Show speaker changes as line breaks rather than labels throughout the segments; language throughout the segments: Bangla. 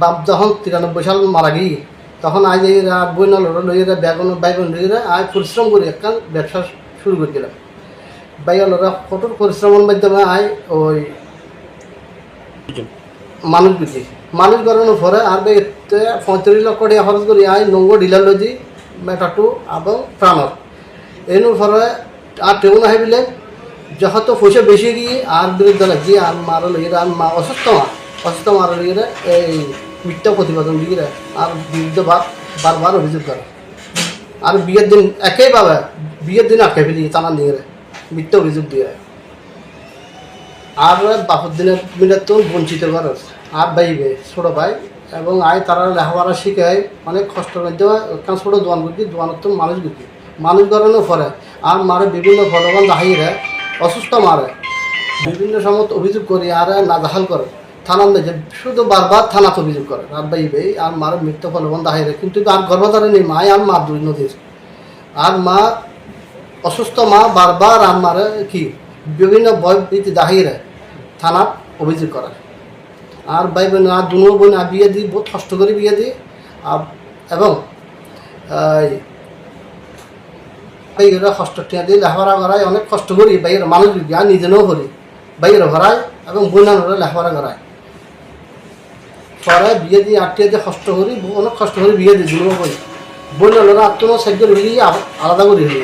বাপ যখন 93 সাল মারা গিয়ে তখন আজ এই বইনা লড়া লইয়েরা বেগুন বাইগুন লইয়েরা আজ পরিশ্রম করে একটা ব্যবসা শুরু করে দিলাম। বাইয়া লড়া কঠোর পরিশ্রমের মাধ্যমে আয় ওই মানুষ গড়ানোর পরে আর 35 লক্ষ টাকা খরচ করি আয় নঙ্গ ডিলার লজি মেটাটু এবং প্রাণর এর পরে আর টেউ না বিলে যখন তো পয়সা বেশি গিয়ে আর বিরুদ্ধে লাগি আর মারা লইয়ে আর অসুস্থ মারা লইয়ে এই মিথ্যা প্রতিবেদন দিয়ে আর বিরুদ্ধে বারবার অভিযোগ করে আর বিয়ের দিন একেইভাবে বিয়ের দিন আটকে ফেলি টানা নিয়ে মিথ্যা অভিযোগ দিয়ে আর বাপর দিনের মিলে তো বঞ্চিত করে আর বাইবে ছোটো ভাই এবং আয় তারা লেখাপড়া শিখায় অনেক কষ্টের মধ্যে ছোটো দোয়ান করছি দোয়ানের তো মানুষ গড়ানোর পরে আর মারে বিভিন্ন ভগবান দাহিরে অসুস্থ মারে বিভিন্ন সময় অভিযোগ করি আর নাজাহাল করে থানার যে শুধু বারবার থানাতে অভিযোগ করে আর বাইবে আর মারে মৃত্যু ফলবন দাহিরে কিন্তু আর গর্ভধারণে নেই মায় আর মা দুই নদীর আর মা অসুস্থ মা বারবার আর মারে কি বিভিন্ন ভয়ভীতি দাহিরে থানাত অভিযোগ করে আর ভাই বোন আর দুনো বোন আর বিয়ে দিই বহুত কষ্ট করে বিয়ে দিই এবং বাইরে কষ্ট টিয়া দিই লেখাপড়া করায় অনেক কষ্ট করি বাইরে মানুষ আর নিজেও করি বাইরে ভরায় এবং বোনানোরা লেখাপড়া করায় পরে বিয়ে দিয়ে আটটিয়ে দিয়ে কষ্ট করি অনেক কষ্ট করে বিয়ে দিই দুনো বই বোনানোরা আত্ম সাহায্য হলি আলাদা করে হলি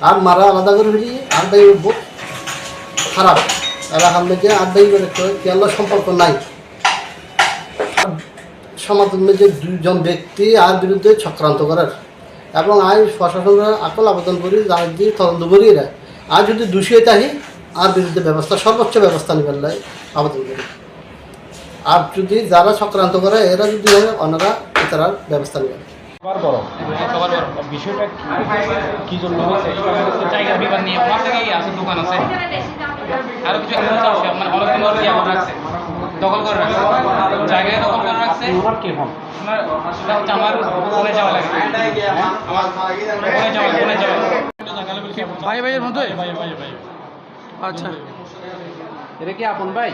আর মারা আলাদা করে হলি আর ভাই বহুত খারাপ এলাকার মধ্যে আর ভাই কেয়াল্লা সম্পর্ক নাই সমাজের মধ্যে দুইজন ব্যক্তি আর বিরুদ্ধে চক্রান্ত করার এবং আই প্রশাসনরা আকল আবেদন করি যার দিয়ে তদন্ত করি আর যদি দোষী তাহি আর বিরুদ্ধে ব্যবস্থা সর্বোচ্চ ব্যবস্থা নেবেন লাই আবেদন করি আর যদি যারা চক্রান্ত করে এরা যদি ওনারা তারা ব্যবস্থা নেবেন।
বিষয়টা কি জন্য জায়গা বিবাদ নিয়ে ওনার থেকেই আছে দোকান আছে আরো কিছু মানে অনেকদিন রাখছে দখল করে রাখছে জায়গায় দখল করে রাখছে ওনার কি হন ওনার হচ্ছে আমার ফোনে যাওয়া লাগে আমার ফোনে যাওয়া ভাই ভাইয়ের মধ্যে ভাই আচ্ছা এটা কি আপন ভাই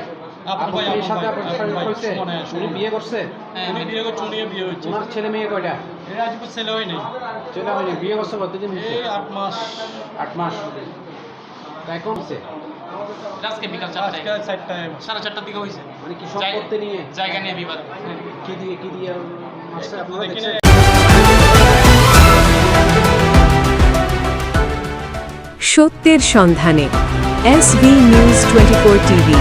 আপনার সাথে আপনার হয়েছে উনি বিয়ে করছে উনি বিয়ে করছে উনি বিয়ে হচ্ছে ওনার ছেলে মেয়ে কয়টা এর আজ ছেলে হয়নি বিয়ে করছে কতদিন হয়েছে এই 8 মাস এখন হচ্ছে আজকে বিকাল 4টায় 4:30টার দিকে হয়েছে মানে কি সম্পত্তি নিয়ে জায়গা নিয়ে বিবাদ কি দিয়ে আসছে আপনারা দেখেন
সত্যের সন্ধানে SB নিউজ 24 টিভি।